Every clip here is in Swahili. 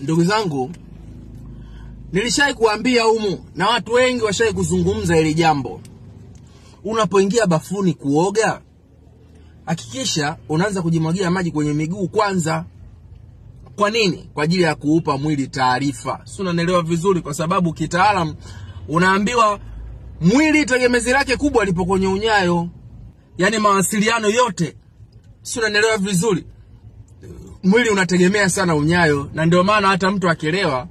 Ndugu zangu, nilishai kuambia humu na watu wengi washai kuzungumza hili jambo. Unapoingia bafuni kuoga, hakikisha unaanza kujimwagia maji kwenye miguu kwanza. Kwa nini? Kwa ajili ya kuupa mwili taarifa. Si unanielewa vizuri? Kwa sababu kitaalam unaambiwa mwili tegemezi lake kubwa lipo kwenye unyayo. Yaani mawasiliano yote. Si unanielewa vizuri? Mwili unategemea sana unyayo, na ndio maana hata mtu akilewa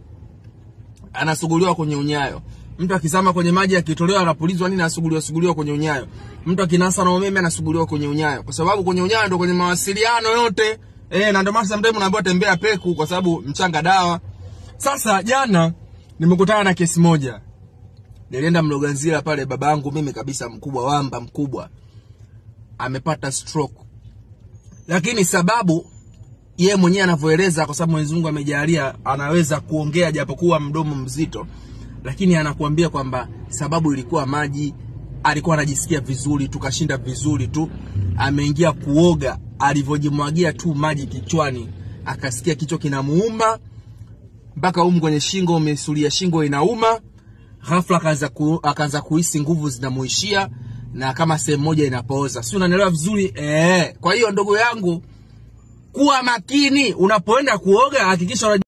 anasuguliwa kwenye unyayo. Mtu akizama kwenye maji akitolewa anapulizwa nini, anasuguliwa kwenye unyayo. Mtu akinasa na umeme anasuguliwa kwenye unyayo, kwa sababu kwenye unyayo ndio kwenye mawasiliano yote. Na ndio maana sometimes unaambiwa tembea peku, kwa sababu mchanga dawa. Sasa jana nimekutana na kesi moja. Nilienda Mloganzila pale, babangu mimi kabisa mkubwa, wamba mkubwa, amepata stroke. Lakini sababu yeye mwenyewe anavyoeleza, kwa sababu Mwenyezi Mungu amejalia anaweza kuongea japokuwa mdomo mzito, lakini anakuambia kwamba sababu ilikuwa maji. Alikuwa anajisikia vizuri, tukashinda vizuri tu, ameingia kuoga, alivyojimwagia tu maji kichwani akasikia kichwa kinamuuma, mpaka kwenye shingo, umesulia shingo inauma. Ghafla akaanza kuhisi nguvu zinamuishia na kama sehemu moja inapooza. Si unanielewa vizuri? Kwa hiyo ndugu yangu, kuwa makini unapoenda kuoga, hakikisha